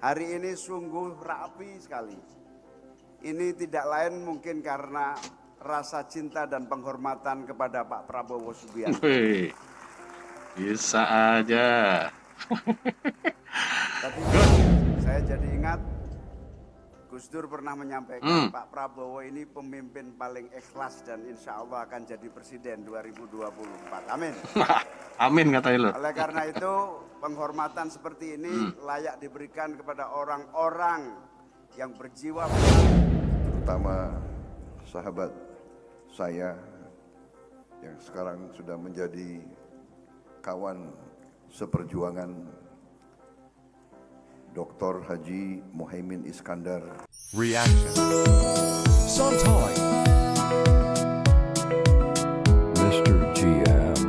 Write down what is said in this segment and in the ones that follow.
Hari ini sungguh rapi sekali. Ini tidak lain mungkin karena rasa cinta dan penghormatan kepada Pak Prabowo Subianto. Wih, bisa aja. Tadi saya jadi ingat Gus Dur pernah menyampaikan Pak Prabowo ini pemimpin paling ikhlas dan insya Allah akan jadi presiden 2024. Amin. Amin katanya lo. Oleh karena itu penghormatan seperti ini layak diberikan kepada orang-orang yang berjiwa besar. Terutama sahabat saya yang sekarang sudah menjadi kawan seperjuangan, Dr. Haji Muhaimin Iskandar. Reaction. Santai. Mr. GM.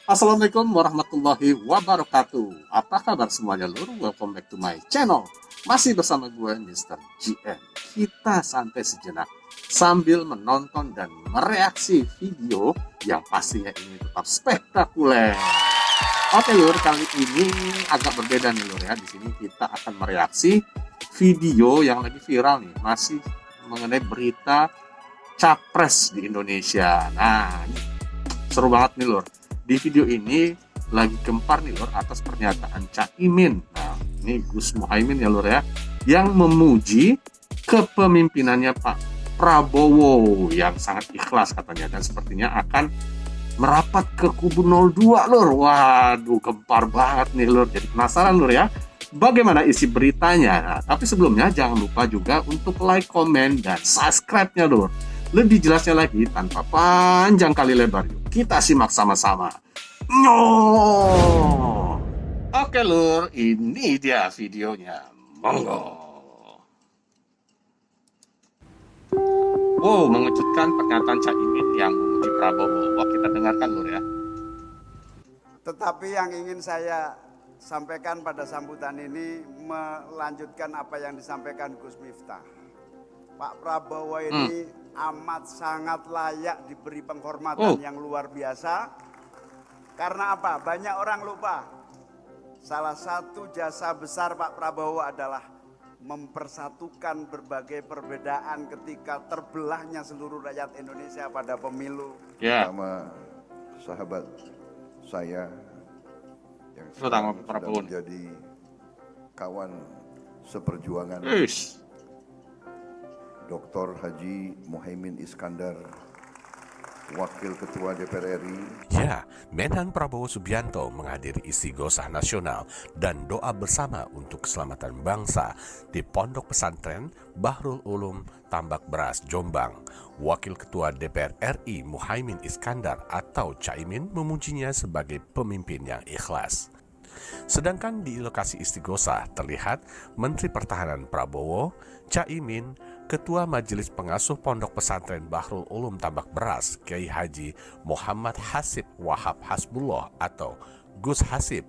Assalamualaikum warahmatullahi wabarakatuh. Apa kabar semuanya lur? Welcome back to my channel. Masih bersama gue Mr. GM. Kita santai sejenak sambil menonton dan mereaksi video yang pastinya ini tetap spektakuler. Oke lur, kali ini agak berbeda nih lur ya. Di sini kita akan mereaksi video yang lagi viral nih, masih mengenai berita capres di Indonesia. Nah, ini seru banget nih lur. Di video ini lagi gempar nih lur atas pernyataan Caimin. Nah, ini Gus Muhaimin ya lur ya, yang memuji kepemimpinannya Pak Prabowo yang sangat ikhlas katanya, dan sepertinya akan merapat ke kubu 02 lur. Waduh, gempar banget nih lur. Jadi penasaran lur ya, bagaimana isi beritanya. Nah, tapi sebelumnya jangan lupa juga untuk like, komen, dan subscribe-nya lur. Lebih jelasnya lagi tanpa panjang kali lebar, yuk kita simak sama-sama. Oke lur, ini dia videonya. Monggo. Wow, mengejutkan pernyataan Caimin yang memuji Prabowo. Wah, kita dengarkan lur ya. Tetapi yang ingin saya sampaikan pada sambutan ini melanjutkan apa yang disampaikan Gus Miftah. Pak Prabowo ini amat sangat layak diberi penghormatan yang luar biasa. Karena apa? Banyak orang lupa. Salah satu jasa besar Pak Prabowo adalah mempersatukan berbagai perbedaan ketika terbelahnya seluruh rakyat Indonesia pada pemilu. Terutama sahabat saya yang sekarang sudah menjadi kawan seperjuangan, Dr. Haji Muhaimin Iskandar, Wakil Ketua DPR RI. Ya, Menhan Prabowo Subianto menghadiri Istighosah Nasional dan doa bersama untuk keselamatan bangsa di Pondok Pesantren Bahrul Ulum Tambak Beras, Jombang. Wakil Ketua DPR RI Muhaimin Iskandar atau Caimin memujinya sebagai pemimpin yang ikhlas. Sedangkan di lokasi Istighosah terlihat Menteri Pertahanan Prabowo, Caimin, Ketua Majelis Pengasuh Pondok Pesantren Bahrul Ulum Tambak Beras, Kiai Haji Muhammad Hasib Wahab Hasbullah atau Gus Hasib,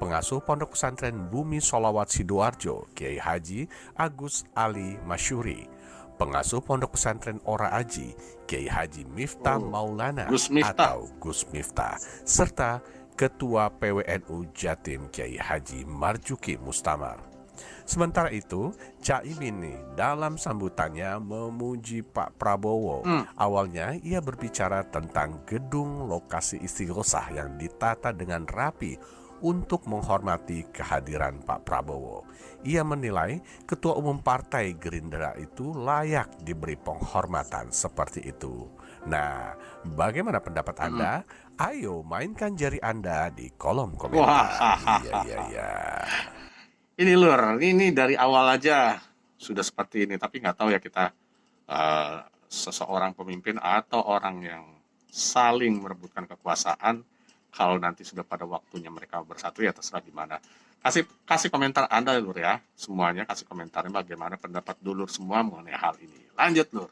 Pengasuh Pondok Pesantren Bumi Sholawat Sidoarjo, Kiai Haji Agus Ali Masyuri, Pengasuh Pondok Pesantren Ora Aji, Kiai Haji Miftah Maulana atau Gus Miftah, serta Ketua PWNU Jatim Kiai Haji Marjuki Mustamar. Sementara itu, Caimin dalam sambutannya memuji Pak Prabowo. Awalnya ia berbicara tentang gedung lokasi Istighosah yang ditata dengan rapi untuk menghormati kehadiran Pak Prabowo. Ia menilai Ketua Umum Partai Gerindra itu layak diberi penghormatan seperti itu. Nah, bagaimana pendapat Anda? Ayo mainkan jari Anda di kolom komentar. Iya. Ini lur, ini dari awal aja sudah seperti ini, tapi nggak tahu ya kita seseorang pemimpin atau orang yang saling merebutkan kekuasaan, kalau nanti sudah pada waktunya mereka bersatu ya terserah gimana. Kasih komentar Anda lur ya, semuanya kasih komentarnya bagaimana pendapat dulur semua mengenai hal ini. Lanjut lur.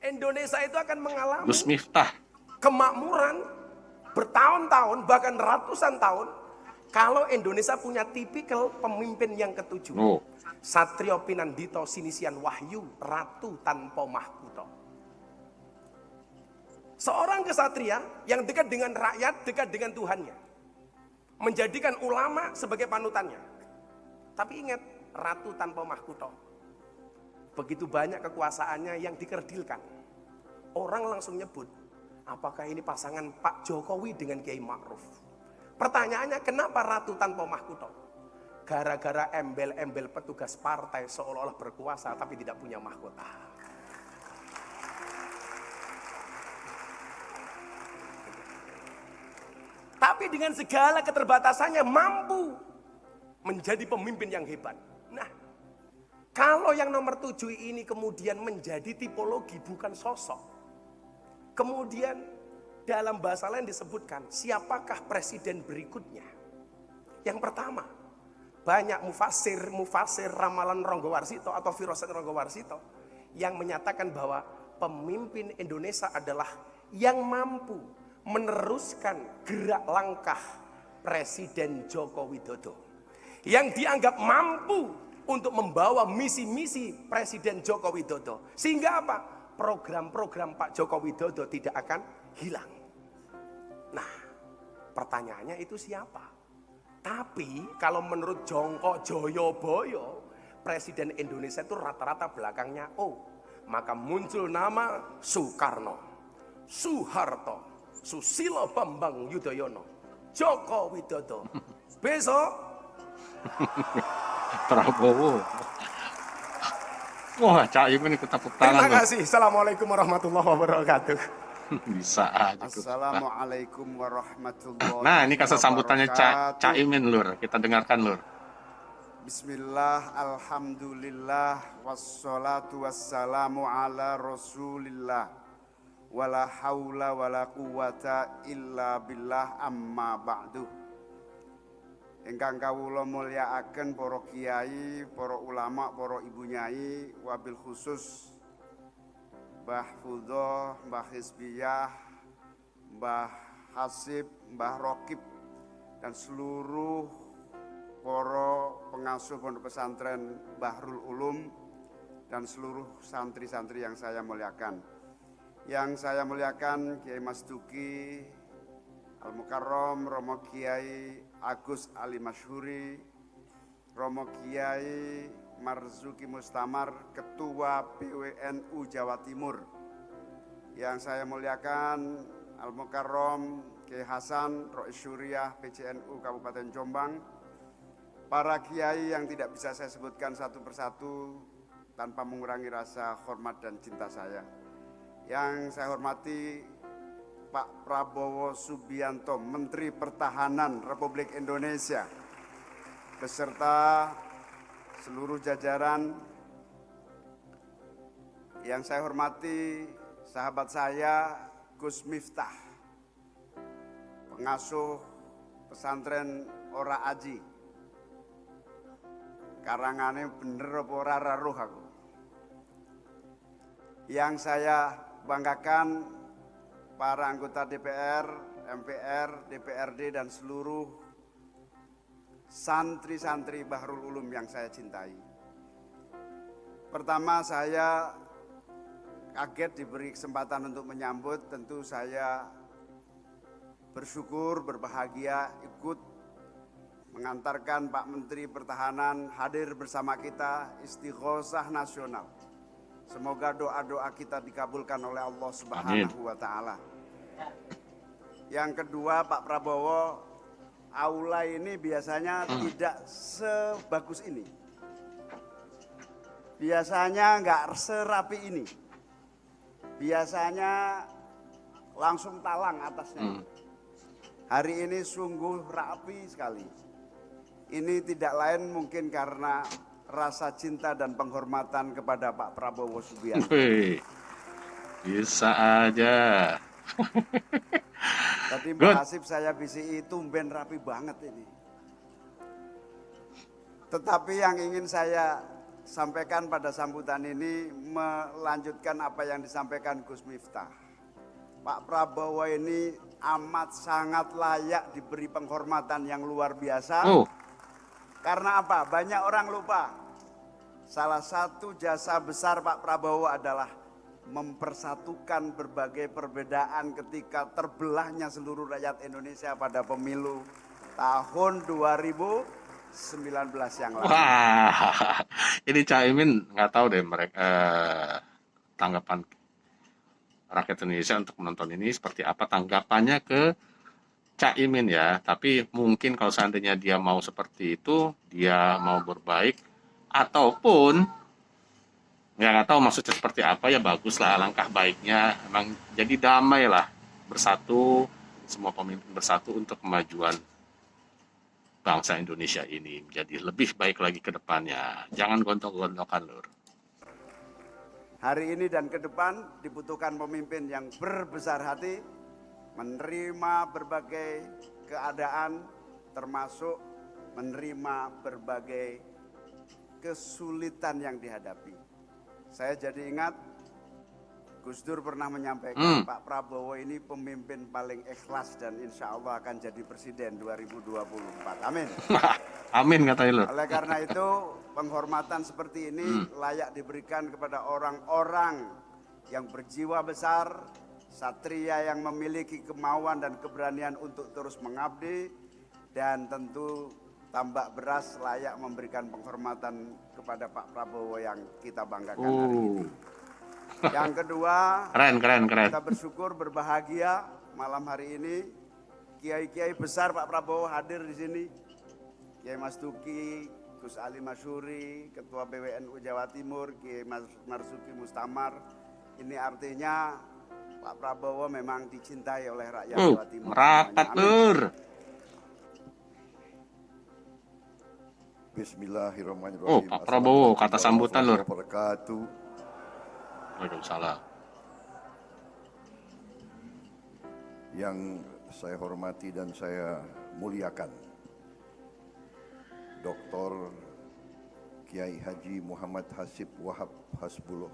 Indonesia itu akan mengalami Gus Miftah kemakmuran bertahun-tahun bahkan ratusan tahun kalau Indonesia punya tipikal pemimpin yang ketujuh. Satrio Pinandito Sinisian Wahyu Ratu tanpa mahkota. Seorang kesatria yang dekat dengan rakyat, dekat dengan Tuhannya. Menjadikan ulama sebagai panutannya. Tapi ingat, ratu tanpa mahkota. Begitu banyak kekuasaannya yang dikerdilkan. Orang langsung nyebut, apakah ini pasangan Pak Jokowi dengan Kiai Ma'ruf? Pertanyaannya, kenapa ratu tanpa mahkota? Gara-gara embel-embel petugas partai seolah-olah berkuasa tapi tidak punya mahkota. Tapi dengan segala keterbatasannya mampu menjadi pemimpin yang hebat. Nah, kalau yang nomor 7 ini kemudian menjadi tipologi bukan sosok. Kemudian dalam bahasa lain disebutkan siapakah presiden berikutnya. Yang pertama, banyak mufasir ramalan Ronggo Warsito atau firasat Ronggo Warsito yang menyatakan bahwa pemimpin Indonesia adalah yang mampu meneruskan gerak langkah Presiden Joko Widodo. Yang dianggap mampu untuk membawa misi-misi Presiden Joko Widodo. Sehingga apa? Program-program Pak Joko Widodo tidak akan hilang. Nah, pertanyaannya itu siapa? Tapi kalau menurut Jongko Joyoboyo, Presiden Indonesia itu rata-rata belakangnya O. Maka muncul nama Soekarno, Soeharto, Susilo Bambang Yudhoyono, Joko Widodo. Besok Prabowo. Wah, Caimin ikut tepuk tangan. terima kasih. Assalamualaikum warahmatullahi wabarakatuh. Bisa aja. Assalamualaikum warahmatullahi Nah, ini kasih sambutannya wabarakatuh. Caimin, Lur. Kita dengarkan, Lur. Bismillah, alhamdulillah, wassalatu wassalamu ala rasulillah, wala hawla wala quwata illa billah, amma ba'du. Ingkang kawula mulyakaken para kiai, para ulama, para ibu nyai, wabil khusus Mbah Fudho, Mbah Hizbiyah, Mbah Hasib, Mbah Rokib, dan seluruh para pengasuh pondok pesantren Bahrul Ulum dan seluruh santri-santri yang saya muliakan. Yang saya muliakan Kiai Mas Duki Al-Mukarram, Romo Kiai Agus Ali Masyhuri, Romo Kiai Marzuki Mustamar, Ketua PWNU Jawa Timur. Yang saya muliakan Al-Mukarram Kiai Hasan, Rois Syuriah PCNU Kabupaten Jombang, para kiai yang tidak bisa saya sebutkan satu persatu tanpa mengurangi rasa hormat dan cinta saya. Yang saya hormati Pak Prabowo Subianto, Menteri Pertahanan Republik Indonesia, beserta seluruh jajaran. Yang saya hormati sahabat saya Gus Miftah, pengasuh pesantren Ora Aji. Karangane bener apa ora raruh aku. Yang saya banggakan para anggota DPR, MPR, DPRD dan seluruh santri-santri Bahrul Ulum yang saya cintai. Pertama, saya kaget diberi kesempatan untuk menyambut. Tentu saya bersyukur, berbahagia ikut mengantarkan Pak Menteri Pertahanan hadir bersama kita istighosah nasional. Semoga doa-doa kita dikabulkan oleh Allah Subhanahu wa Ta'ala. Yang kedua, Pak Prabowo, aula ini biasanya tidak sebagus ini. Biasanya nggak serapi ini. Biasanya langsung talang atasnya. Hari ini sungguh rapi sekali. Ini tidak lain mungkin karena rasa cinta dan penghormatan kepada Pak Prabowo Subianto. Bisa aja. Tadi Mbak Hasib saya bisi tumben rapi banget ini. Tetapi yang ingin saya sampaikan pada sambutan ini melanjutkan apa yang disampaikan Gus Miftah. Pak Prabowo ini amat sangat layak diberi penghormatan yang luar biasa. Karena apa? Banyak orang lupa. Salah satu jasa besar Pak Prabowo adalah mempersatukan berbagai perbedaan ketika terbelahnya seluruh rakyat Indonesia pada pemilu tahun 2019 yang lalu. Wah, ini Caimin nggak tahu deh mereka tanggapan rakyat Indonesia untuk menonton ini seperti apa tanggapannya ke Caimin ya. Tapi mungkin kalau seandainya dia mau seperti itu, dia mau berbaik ataupun ya nggak tahu maksudnya seperti apa ya baguslah langkah baiknya emang jadi damai lah bersatu semua pemimpin bersatu untuk kemajuan bangsa Indonesia ini menjadi lebih baik lagi ke depannya. Jangan gontok-gontokan lur. Hari ini dan ke depan dibutuhkan pemimpin yang berbesar hati, menerima berbagai keadaan, termasuk menerima berbagai kesulitan yang dihadapi. Saya jadi ingat Gus Dur pernah menyampaikan Pak Prabowo ini pemimpin paling ikhlas dan insya Allah akan jadi presiden 2024. Amin. Amin katanya lur. Oleh karena itu penghormatan seperti ini layak diberikan kepada orang-orang yang berjiwa besar, satria yang memiliki kemauan dan keberanian untuk terus mengabdi, dan tentu Tambak Beras layak memberikan penghormatan kepada Pak Prabowo yang kita banggakan hari ini. Yang kedua, Keren. kita bersyukur berbahagia malam hari ini kiai-kiai besar Pak Prabowo hadir di sini. Kiai Mas Duki, Gus Ali Masyuri, Ketua PWNU Jawa Timur, Kiai Marzuki Mustamar. Ini artinya Pak Prabowo memang dicintai oleh rakyat Jawa Timur. Merapat Amin. lur. Bismillahirrahmanirrahim. Pak Prabowo, kata sambutan, Lur. Wabarakatuh. Waalaikumsalam. Yang saya hormati dan saya muliakan, Dr. Kiai Haji Muhammad Hasib Wahab Hasbullah,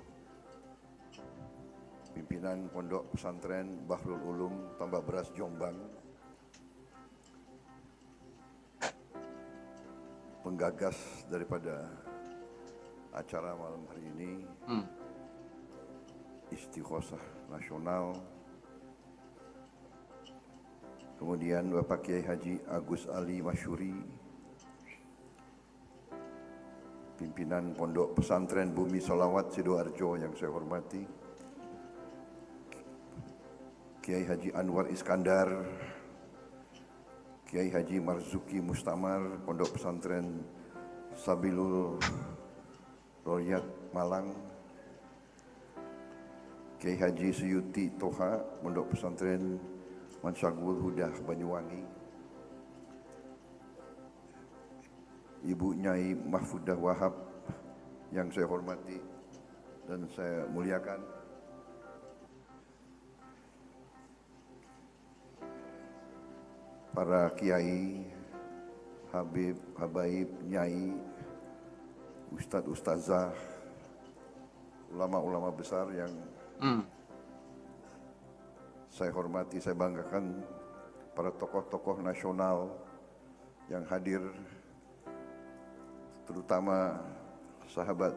pimpinan Pondok Pesantren Bahrul Ulum Tambak Beras Jombang, penggagas daripada acara malam hari ini, Istighosah Nasional, kemudian Bapak Kiai Haji Agus Ali Masyuri, pimpinan Pondok Pesantren Bumi Solawat Sidoarjo yang saya hormati, Kiai Haji Anwar Iskandar, Kiai Haji Marzuki Mustamar, Pondok Pesantren Sabilul Royat Malang, Kiai Haji Suyuti Toha, Pondok Pesantren Mansyagul Hudah Banyuwangi, Ibu Nyai Mahfudah Wahab yang saya hormati dan saya muliakan, para kiai, habib, habaib, nyai, ustadz, ustazah, ulama-ulama besar yang saya hormati, saya banggakan, para tokoh-tokoh nasional yang hadir, terutama sahabat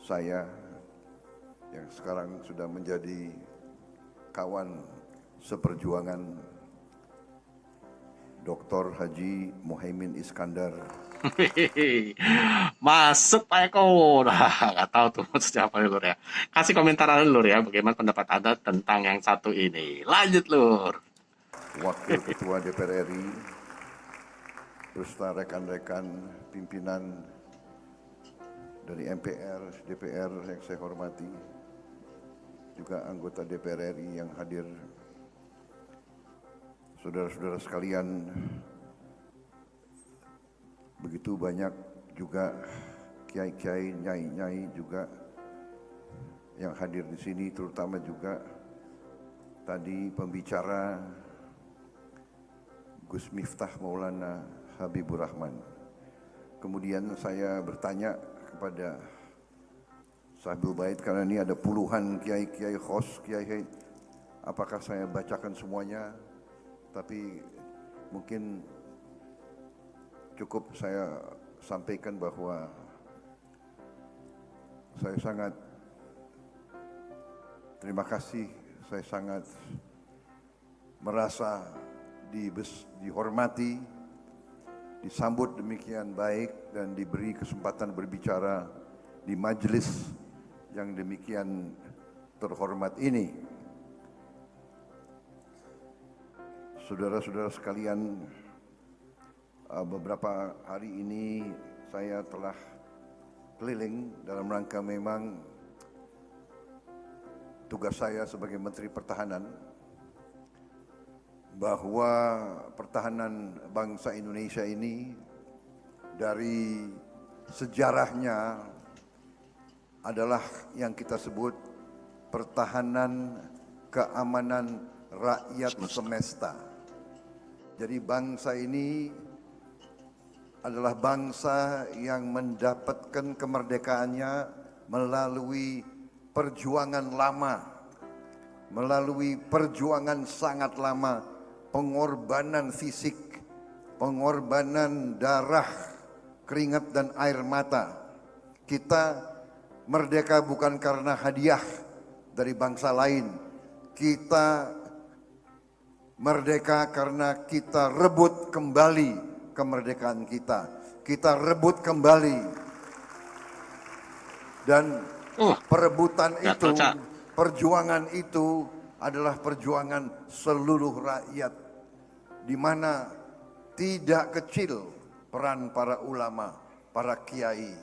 saya yang sekarang sudah menjadi kawan seperjuangan, Dr. Haji Muhaimin Iskandar. Masuk Pak Eko. Nah, nggak tahu tuh maksudnya apa lur ya. Kasih komentar lur ya, bagaimana pendapat Anda tentang yang satu ini. Lanjut lur. Wakil Ketua DPR RI, beserta rekan-rekan pimpinan dari MPR, DPR yang saya hormati, juga anggota DPR RI yang hadir, saudara-saudara sekalian, begitu banyak juga kiai-kiai, nyai-nyai juga yang hadir di sini, terutama juga tadi pembicara Gus Miftah Maulana Habibur Rahman. Kemudian saya bertanya kepada Sahibul Bait, karena ini ada puluhan kiai-kiai khos, kiai, apakah saya bacakan semuanya? Tapi mungkin cukup saya sampaikan bahwa saya sangat Terima kasih, saya sangat merasa dihormati, disambut demikian baik dan diberi kesempatan berbicara di majelis yang demikian terhormat ini. Saudara-saudara sekalian, beberapa hari ini saya telah keliling dalam rangka memang tugas saya sebagai Menteri Pertahanan, bahwa pertahanan bangsa Indonesia ini dari sejarahnya adalah yang kita sebut pertahanan keamanan rakyat semesta. Jadi bangsa ini adalah bangsa yang mendapatkan kemerdekaannya melalui perjuangan lama, melalui perjuangan sangat lama, pengorbanan fisik, pengorbanan darah, keringat dan air mata. Kita merdeka bukan karena hadiah dari bangsa lain. Kita merdeka karena kita rebut kembali kemerdekaan kita. Kita rebut kembali. Dan perebutan itu, perjuangan itu adalah perjuangan seluruh rakyat, di mana tidak kecil peran para ulama, para kiai,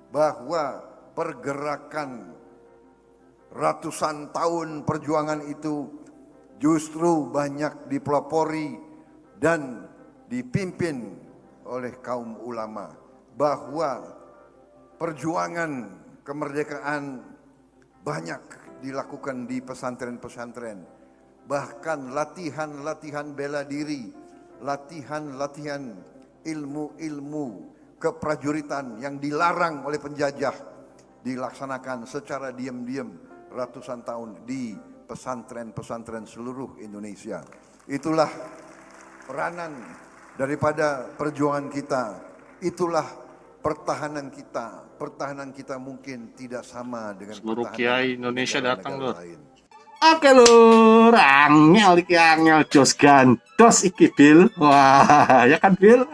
bahwa pergerakan ratusan tahun perjuangan itu justru banyak dipelopori dan dipimpin oleh kaum ulama, bahwa perjuangan kemerdekaan banyak dilakukan di pesantren-pesantren, bahkan latihan-latihan bela diri, latihan-latihan ilmu-ilmu keprajuritan yang dilarang oleh penjajah dilaksanakan secara diam-diam ratusan tahun di pesantren-pesantren seluruh Indonesia. Itulah peranan daripada perjuangan kita, itulah pertahanan kita. Pertahanan kita mungkin tidak sama dengan seluruh pertahanan kiai Indonesia datang, Lur. lain. Oke Lur, angel iki angel jos gandos iki Bil. Wah, ya kan Bil?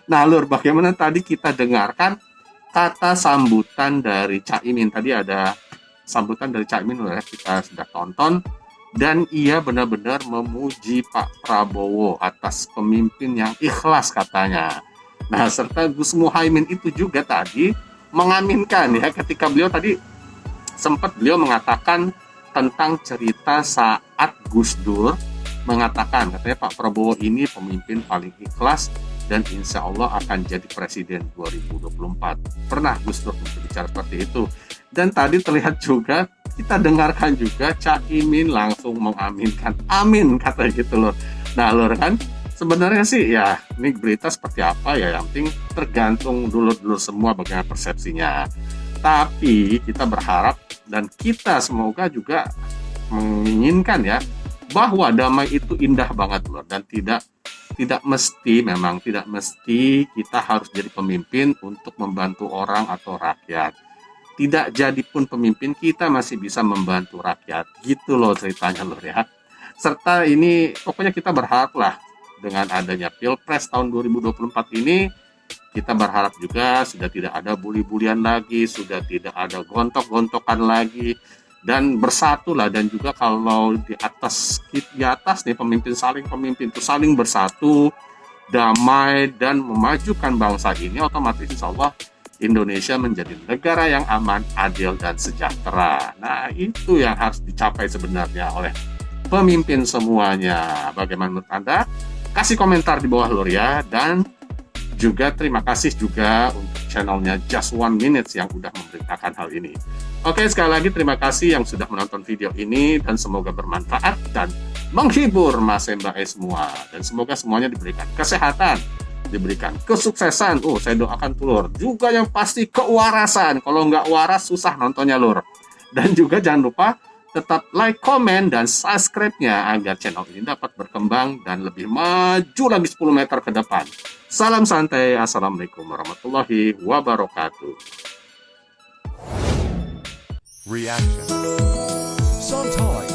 Nah Lur, bagaimana tadi kita dengarkan kata sambutan dari Cak Imin. Tadi ada sambutan dari Cak Imin, Lur, ya. Kita sudah tonton. Dan ia benar-benar memuji Pak Prabowo atas pemimpin yang ikhlas katanya. Nah, serta Gus Muhaimin itu juga tadi mengaminkan ya, ketika beliau tadi sempat beliau mengatakan tentang cerita saat Gus Dur mengatakan katanya Pak Prabowo ini pemimpin paling ikhlas dan insya Allah akan jadi presiden 2024. Pernah Gus Dur berbicara seperti itu. Dan tadi terlihat juga, kita dengarkan juga Cak Imin langsung mengaminkan. Amin kata gitu loh. Nah Lur kan, sebenarnya sih ya ini berita seperti apa ya, yang penting tergantung dulu semua bagaimana persepsinya. Tapi kita berharap dan kita semoga juga menginginkan ya, bahwa damai itu indah banget Lur, dan tidak mesti kita harus jadi pemimpin untuk membantu orang atau rakyat. Tidak jadi pun pemimpin, kita masih bisa membantu rakyat. Gitu loh ceritanya Lur ya. Serta ini pokoknya kita berharap lah dengan adanya Pilpres tahun 2024 ini, kita berharap juga sudah tidak ada bully-bulian lagi, sudah tidak ada gontok-gontokan lagi, dan bersatulah. Dan juga kalau di atas nih pemimpin itu saling bersatu, damai dan memajukan bangsa ini, otomatis insya Allah Indonesia menjadi negara yang aman, adil, dan sejahtera. Nah, itu yang harus dicapai sebenarnya oleh pemimpin semuanya. Bagaimana menurut Anda? Kasih komentar di bawah Lur ya. Dan juga terima kasih juga untuk channelnya Just One Minutes yang udah memberitakan hal ini. Oke, sekali lagi terima kasih yang sudah menonton video ini, dan semoga bermanfaat dan menghibur Mas Mbak semua. Dan semoga semuanya diberikan kesehatan, diberikan kesuksesan. Saya doakan tuh Lur. Juga yang pasti kewarasan. Kalau nggak waras susah nontonnya Lur. Dan juga jangan lupa tetap like, komen, dan subscribe-nya agar channel ini dapat berkembang dan lebih maju lagi 10 meter ke depan. Salam santai. Assalamualaikum warahmatullahi wabarakatuh. Reaction. Enjoy